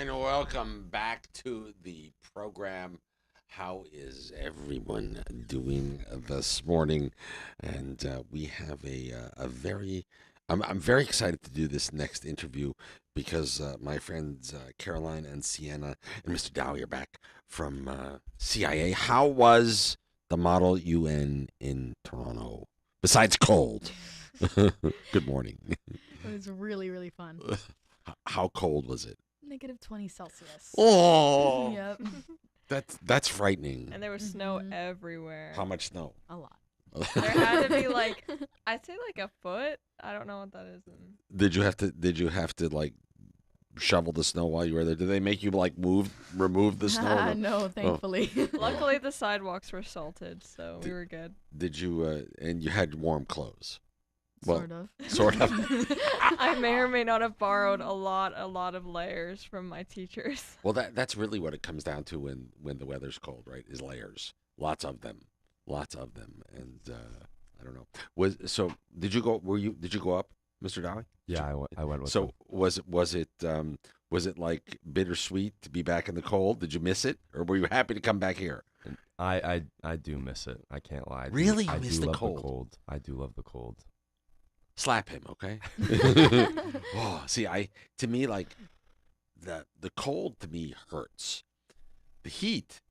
and welcome back to the program. How is everyone doing this morning? And we have a very, I'm very excited to do this next interview because my friends Caroline and Sienna and Mr. Dowie are back from CIA. How was the Model UN in Toronto? Besides cold. Good morning. It was really, really fun. How cold was it? -20 Celsius. Oh, Yep. that's frightening. And there was snow Mhm. everywhere. How much snow? A lot. There had to be like, I'd say like a foot. I don't know what that is. Did you have to like shovel the snow while you were there? Did they make you like remove the snow? Or no? No, thankfully. Luckily, the sidewalks were salted, so we were good. Did you and you had warm clothes? Well, Sort of. sort of. I may or may not have borrowed a lot of layers from my teachers. Well, that's really what it comes down to when the weather's cold, right? Is layers, lots of them, and I don't know. Did you go? Did you go up, Mr. Dolly? Yeah, I went with So them. was it like bittersweet to be back in the cold? Did you miss it, or were you happy to come back here? And I do miss it. I can't lie. Really? You I miss do the love cold? the cold. I do love the cold. Slap him, okay? Oh, see, to me like the cold to me hurts. The heat,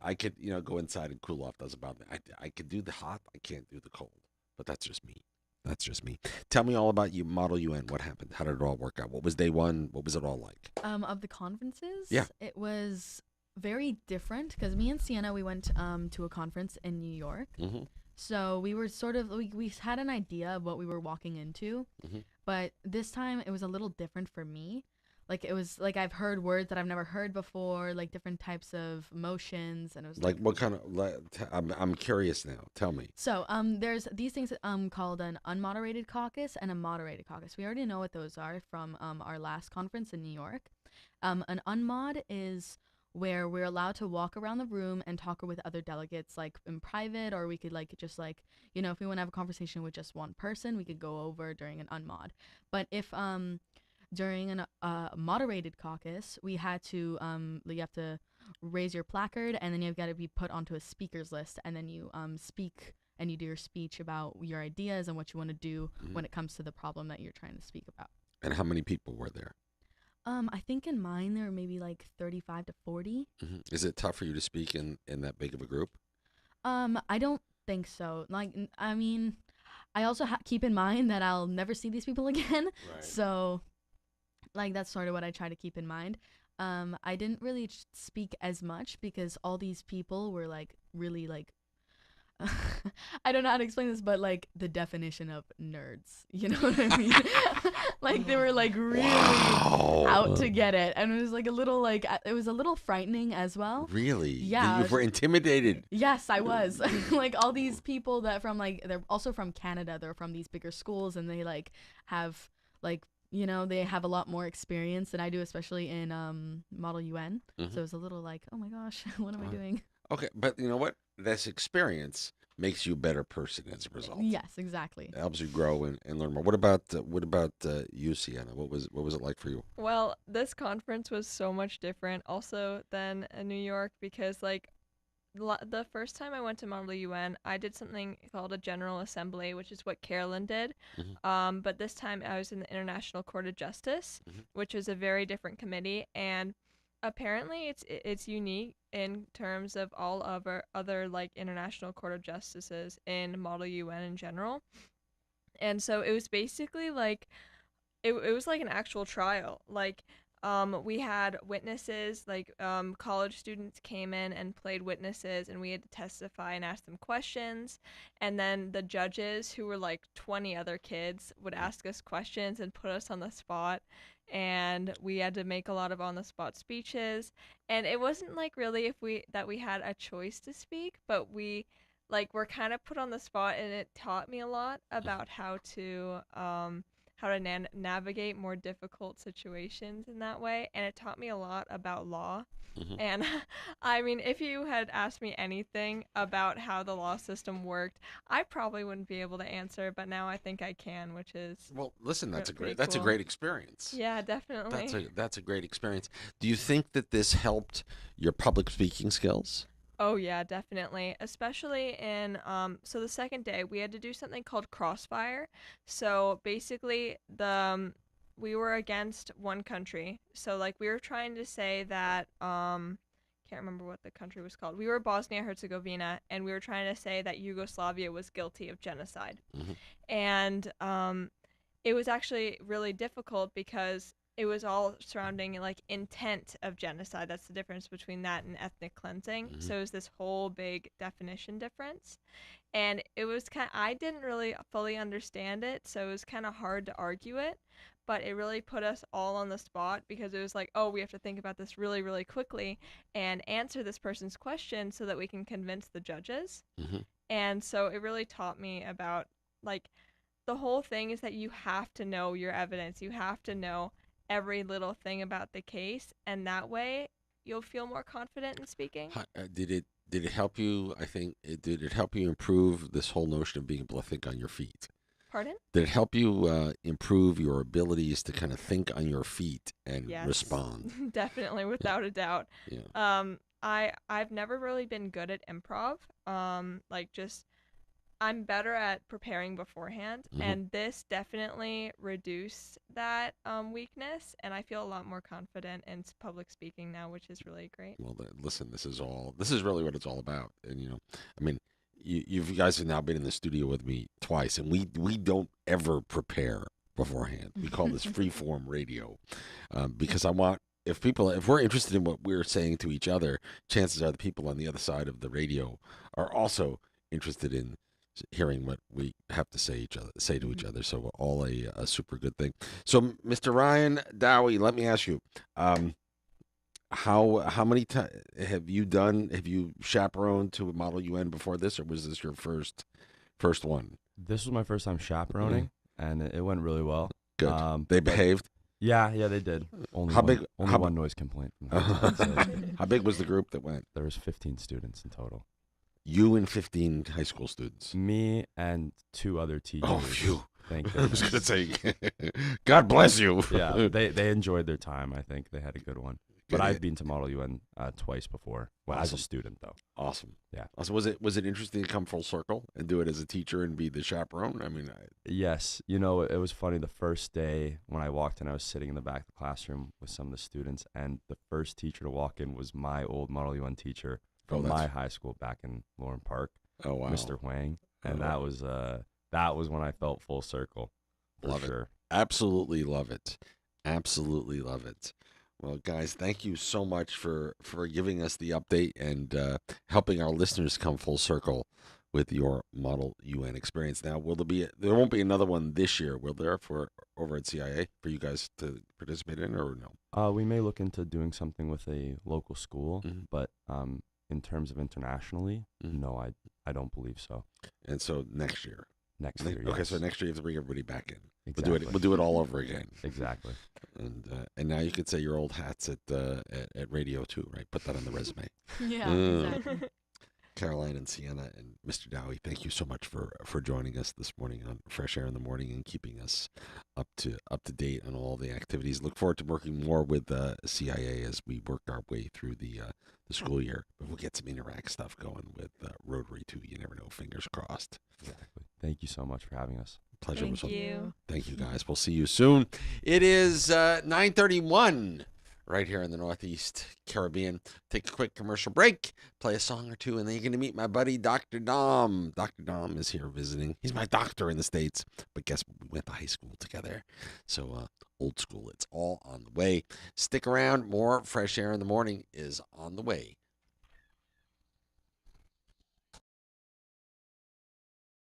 I could go inside and cool off. Doesn't bother me. I could do the hot. I can't do the cold. But that's just me. That's just me. Tell me all about you, Model UN. What happened? How did it all work out? What was day one? What was it all like? Of the conferences, Yeah. it was very different because me and Sienna, we went to a conference in New York. Mm-hmm. So we were sort of we had an idea of what we were walking into, Mhm. but this time it was a little different for me. Like it was like I've heard words that I've never heard before, like different types of emotions, and it was Like what kind of? I'm curious now. Tell me. so there's these things called an unmoderated caucus and a moderated caucus. We already know what those are from our last conference in New York. An unmod is where we're allowed to walk around the room and talk with other delegates like in private, or we could like just like if we want to have a conversation with just one person, we could go over during an unmod. But if during an moderated caucus, we had to you have to raise your placard, and then you've got to be put onto a speakers list, and then you speak and you do your speech about your ideas and what you want to do Mhm. when it comes to the problem that you're trying to speak about. And how many people were there? I think in mine there were maybe like 35 to 40. Is it tough for you to speak in that big of a group? I don't think so. Like, I mean, I also keep in mind that I'll never see these people again. So, like, that's sort of what I try to keep in mind. I didn't really speak as much because all these people were like really like I don't know how to explain this, but like the definition of nerds. You know what I mean? Like they were like really out to get it, and it was like a little like it was a little frightening as well. Really? Yeah. You were intimidated. Yes, I was. Like all these people that from like they're also from Canada. They're from these bigger schools, and they like have like they have a lot more experience than I do, especially in Model UN. Mhm. So it was a little like, oh my gosh, what am I doing? Okay, but you know what? This experience makes you a better person as a result. Yes, exactly. It helps you grow and learn more. What about you, Sienna? What was it like for you? Well, this conference was so much different also than New York because like the first time I went to Model UN, I did something called a General Assembly, which is what Carolyn did. Mhm. But this time I was in the International Court of Justice, Mhm. which is a very different committee, and apparently it's unique in terms of all other like International Court of Justices in Model UN in general. And so it was basically like it was like an actual trial. Like we had witnesses, like college students came in and played witnesses, and we had to testify and ask them questions, and then the judges, who were like 20 other kids, would ask us questions and put us on the spot, and we had to make a lot of on the spot speeches. And it wasn't like really if we had a choice to speak, but we like were kind of put on the spot, and it taught me a lot about how to how to navigate more difficult situations in that way, and it taught me a lot about law. Mhm. And I mean, if you had asked me anything about how the law system worked, I probably wouldn't be able to answer, but now I think I can, which is Well, listen, pretty that's a cool. great experience. Yeah, definitely. That's a great experience. Do you think that this helped your public speaking skills? Oh yeah, definitely. Especially in so the second day we had to do something called crossfire. So basically we were against one country. So like we were trying to say that can't remember what the country was called. We were Bosnia Herzegovina and we were trying to say that Yugoslavia was guilty of genocide. Hmm. And it was actually really difficult because it was all surrounding like intent of genocide. That's the difference between that and ethnic cleansing. Hmm. So it was this whole big definition difference. And it was I didn't really fully understand it, so it was kind of hard to argue it, but it really put us all on the spot because it was like, oh, we have to think about this really, really quickly and answer this person's question so that we can convince the judges. Hmm. And so it really taught me about like the whole thing is that you have to know your evidence. You have to know every little thing about the case, and that way you'll feel more confident in speaking. Did it help you? Did it help you improve this whole notion of being able to think on your feet? Pardon? Did it help you improve your abilities to kind of think on your feet and Yes. respond? Definitely, without a doubt. Yeah. I've never really been good at improv. Like just I'm better at preparing beforehand, Mhm. and this definitely reduced that weakness, and I feel a lot more confident in public speaking now, which is really great. Well, listen, this is really what it's all about. And I mean, you guys have now been in the studio with me twice, and we don't ever prepare beforehand. We call this free form radio, because I want if we're interested in what we're saying to each other, chances are the people on the other side of the radio are also interested in hearing what we have to say to each other. So all a super good thing. So Mr. Ryan Dowie, let me ask you. How many times have you chaperoned to a Model UN before this, or was this your first one? This was my first time chaperoning, and it went really well. Good. They but- behaved. Yeah, they did. Only How one, big- Only how one noise complaint. From the whole time, so How big was the group that went? there was 15 students in total. You and 15 high school students. Me and 2 other teachers. Oh, phew. Thank I was goodness. gonna say, God bless you. Yeah, they enjoyed their time. I think they had a good one. But Good. I've been to Model UN twice before. Well, as a Awesome. student though. Awesome. Yeah. Also, was it interesting to come full circle and do it as a teacher and be the chaperone? I mean, Yes, it was funny. The first day when I walked in, I was sitting in the back of the classroom with some of the students, and the first teacher to walk in was my old Model UN teacher Oh, from that's- my high school back in Lauren Park, oh wow, Mr. Huang, and Oh. that was when I felt full circle. For Love it. sure. Absolutely love it. Absolutely love it. Well, guys, thank you so much for giving us the update and helping our listeners come full circle with your Model UN experience. Now, there won't be another one this year, will there, for over at CIA for you guys to participate in, or no? We may look into doing something with a local school, Mhm. but in terms of internationally, Mhm. no, I don't believe so. And so next year. Next year, Okay, yes. so next year you have to bring everybody back in. Exactly. We'll do it all over again. Exactly. And now you could say your old hats at radio too, right? Put that on the resume. Yeah, Mm. exactly. Caroline and Sienna and Mr. Dowie, thank you so much for joining us this morning on Fresh Air in the Morning and keeping us up to date on all the activities. Look forward to working more with CIA as we work our way through the school year. But we'll get some Interact stuff going with Rotary too. You never know. Fingers crossed. Exactly. Thank you so much for having us. Pleasure was Thank all. you. Thank you, guys. We'll see you soon. It is 9:31 right here in the Northeast Caribbean. Take a quick commercial break, play a song or two, and then you're going to meet my buddy, Dr. Dom. Dr. Dom is here visiting. He's my doctor in the States, but guess what? We went to high school together. So old school, it's all on the way. Stick around. More Fresh Air in the Morning is on the way